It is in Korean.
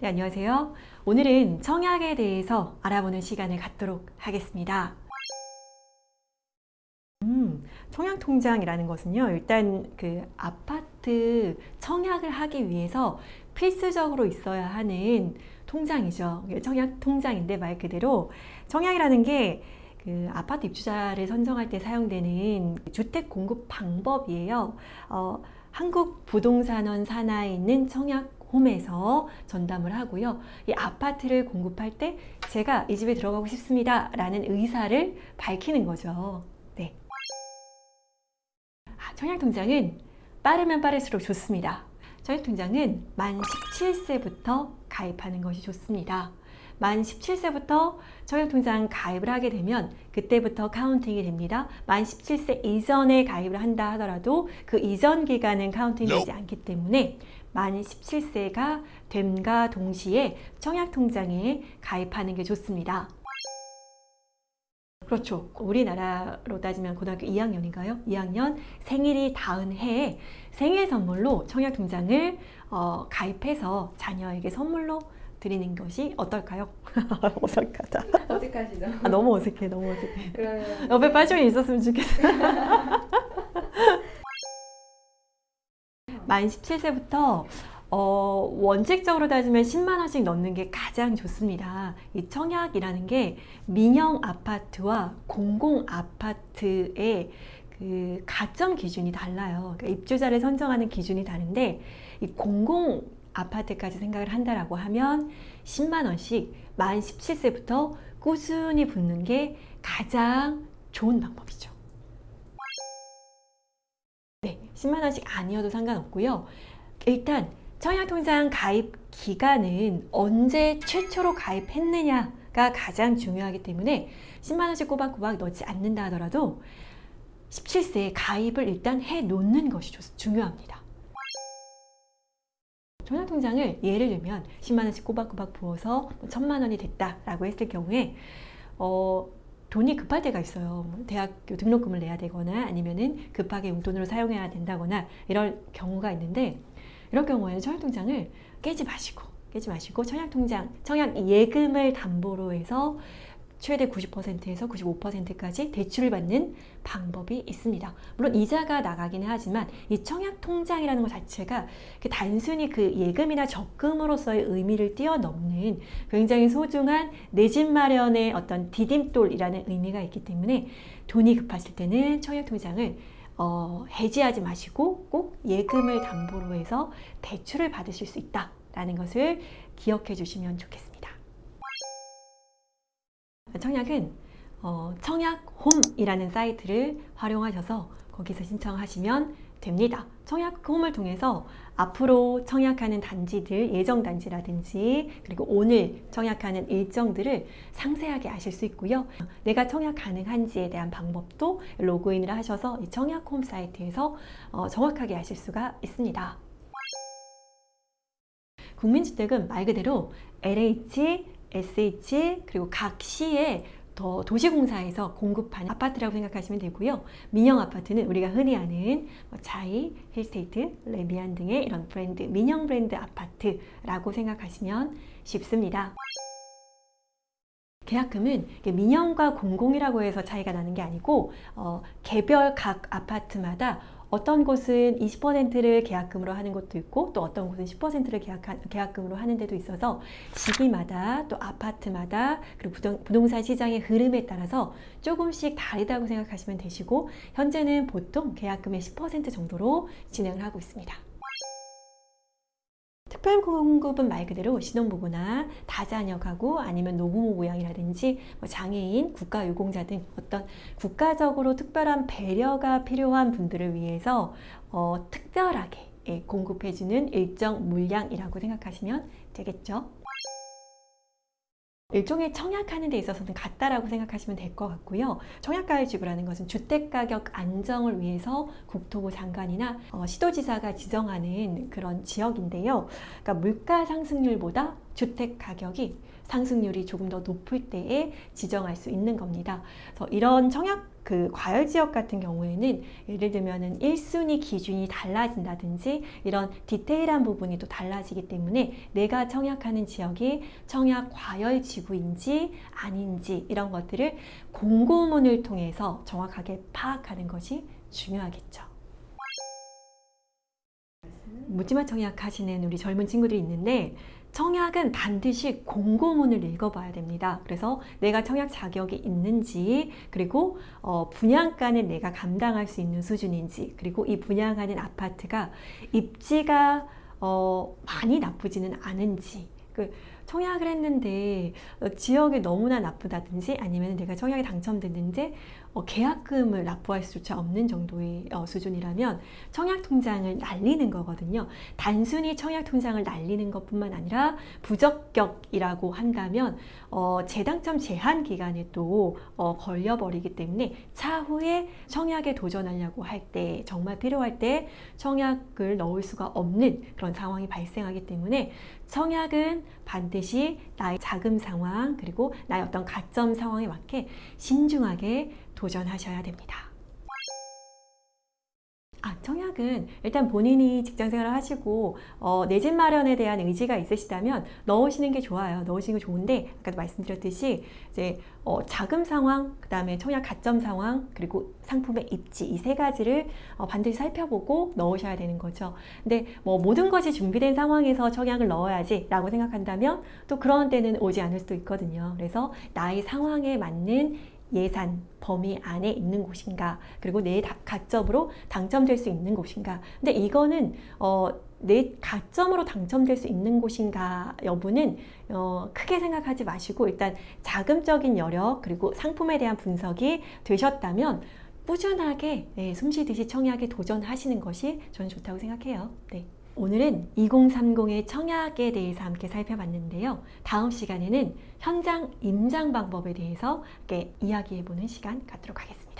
네, 안녕하세요. 오늘은 청약에 대해서 알아보는 시간을 갖도록 하겠습니다. 청약통장이라는 것은요, 일단 그 아파트 청약을 하기 위해서 필수적으로 있어야 하는 통장이죠. 청약통장인데 말 그대로 청약이라는 게 그 아파트 입주자를 선정할 때 사용되는 주택 공급 방법이에요. 한국부동산원 산하에 있는 청약홈에서 전담을 하고요. 이 아파트를 공급할 때 제가 이 집에 들어가고 싶습니다 라는 의사를 밝히는 거죠. 네. 청약통장은 빠르면 빠를수록 좋습니다. 청약통장은 만 17세부터 가입하는 것이 좋습니다. 만 17세부터 청약통장 가입을 하게 되면 그때부터 카운팅이 됩니다. 만 17세 이전에 가입을 한다 하더라도 그 이전 기간은 카운팅 되지 않기 때문에 만 17세가 됨과 동시에 청약통장에 가입하는 게 좋습니다. 그렇죠. 우리나라로 따지면 고등학교 2학년인가요? 2학년 생일이 닿은 해에 생일 선물로 청약통장을 가입해서 자녀에게 선물로 드리는 것이 어떨까요? 어색하다. 어색하시죠? 너무 어색해, 너무 어색해. 그러면 옆에 빠지면 있었으면 좋겠어. 만 17세부터 원칙적으로 따지면 10만 원씩 넣는 게 가장 좋습니다. 이 청약이라는 게 민영 아파트와 공공 아파트의 그 가점 기준이 달라요. 그러니까 입주자를 선정하는 기준이 다른데 이 공공 아파트까지 생각을 한다라고 하면 10만 원씩 만 17세부터 꾸준히 붓는 게 가장 좋은 방법이죠. 네, 10만 원씩 아니어도 상관없고요. 일단 청약통장 가입 기간은 언제 최초로 가입했느냐가 가장 중요하기 때문에 10만 원씩 꼬박꼬박 넣지 않는다 하더라도 17세에 가입을 일단 해 놓는 것이 중요합니다. 청약통장을 예를 들면 10만 원씩 꼬박꼬박 부어서 1,000만 원이 됐다라고 했을 경우에 돈이 급할 때가 있어요. 대학교 등록금을 내야 되거나 아니면은 급하게 용돈으로 사용해야 된다거나 이럴 경우가 있는데 이런 경우에는 청약통장을 깨지 마시고 청약 예금을 담보로 해서 최대 90%에서 95%까지 대출을 받는 방법이 있습니다. 물론 이자가 나가기는 하지만 이 청약통장이라는 것 자체가 단순히 그 예금이나 적금으로서의 의미를 뛰어넘는 굉장히 소중한 내 집 마련의 어떤 디딤돌이라는 의미가 있기 때문에 돈이 급하실 때는 청약통장을 해지하지 마시고 꼭 예금을 담보로 해서 대출을 받으실 수 있다라는 것을 기억해 주시면 좋겠습니다. 청약은 청약홈이라는 사이트를 활용하셔서 거기서 신청하시면 됩니다. 청약홈을 통해서 앞으로 청약하는 단지들, 예정 단지라든지 그리고 오늘 청약하는 일정들을 상세하게 아실 수 있고요. 내가 청약 가능한지에 대한 방법도 로그인을 하셔서 이 청약홈 사이트에서 정확하게 아실 수가 있습니다. 국민주택은 말 그대로 LH, SH 그리고 각 시의 도시공사에서 공급하는 아파트라고 생각하시면 되고요. 민영 아파트는 우리가 흔히 아는 자이, 힐스테이트, 레미안 등의 이런 브랜드, 민영 브랜드 아파트라고 생각하시면 쉽습니다. 계약금은 민영과 공공이라고 해서 차이가 나는 게 아니고 개별 각 아파트마다 어떤 곳은 20%를 계약금으로 하는 곳도 있고 또 어떤 곳은 10%를 계약금으로 하는 데도 있어서 시기마다 또 아파트마다 그리고 부동산 시장의 흐름에 따라서 조금씩 다르다고 생각하시면 되시고 현재는 보통 계약금의 10% 정도로 진행을 하고 있습니다. 특별공급은 말 그대로 신혼부부나 다자녀 가구 아니면 노부모 부양이라든지 장애인, 국가유공자 등 어떤 국가적으로 특별한 배려가 필요한 분들을 위해서 특별하게 공급해주는 일정 물량이라고 생각하시면 되겠죠. 일종의 청약하는 데 있어서는 같다라고 생각하시면 될 것 같고요. 청약가액 지구라는 것은 주택가격 안정을 위해서 국토부 장관이나 시도지사가 지정하는 그런 지역인데요. 그러니까 물가 상승률보다 주택가격이 상승률이 조금 더 높을 때에 지정할 수 있는 겁니다. 그래서 이런 청약 그 과열 지역 같은 경우에는 예를 들면은 1순위 기준이 달라진다든지 이런 디테일한 부분이 또 달라지기 때문에 내가 청약하는 지역이 청약 과열 지구인지 아닌지 이런 것들을 공고문을 통해서 정확하게 파악하는 것이 중요하겠죠. 묻지마 청약하시는 우리 젊은 친구들이 있는데 청약은 반드시 공고문을 읽어봐야 됩니다. 그래서 내가 청약 자격이 있는지, 그리고 분양가는 내가 감당할 수 있는 수준인지, 그리고 이 분양하는 아파트가 입지가 많이 나쁘지는 않은지, 청약을 했는데 지역이 너무나 나쁘다든지 아니면 내가 청약에 당첨됐는데 계약금을 납부할 수조차 없는 정도의 수준이라면 청약통장을 날리는 거거든요. 단순히 청약통장을 날리는 것뿐만 아니라 부적격이라고 한다면 재당첨 제한 기간에 또 걸려버리기 때문에 차후에 청약에 도전하려고 할 때, 정말 필요할 때 청약을 넣을 수가 없는 그런 상황이 발생하기 때문에 청약은 반드시 나의 자금 상황 그리고 나의 어떤 가점 상황에 맞게 신중하게 도전하셔야 됩니다. 청약은 일단 본인이 직장생활을 하시고 내 집 마련에 대한 의지가 있으시다면 넣으시는 게 좋아요. 넣으시는 게 좋은데 아까도 말씀드렸듯이 이제 자금 상황, 그 다음에 청약 가점 상황, 그리고 상품의 입지 이 세 가지를 반드시 살펴보고 넣으셔야 되는 거죠. 근데 모든 것이 준비된 상황에서 청약을 넣어야지 라고 생각한다면 또 그런 때는 오지 않을 수도 있거든요. 그래서 나의 상황에 맞는 예산 범위 안에 있는 곳인가, 그리고 내 가점으로 당첨될 수 있는 곳인가. 근데 이거는 내 가점으로 당첨될 수 있는 곳인가 여부는 크게 생각하지 마시고 일단 자금적인 여력 그리고 상품에 대한 분석이 되셨다면 꾸준하게 숨쉬듯이 청약에 도전하시는 것이 저는 좋다고 생각해요. 네. 오늘은 2030의 청약에 대해서 함께 살펴봤는데요. 다음 시간에는 현장 임장 방법에 대해서 함께 이야기해보는 시간 갖도록 하겠습니다.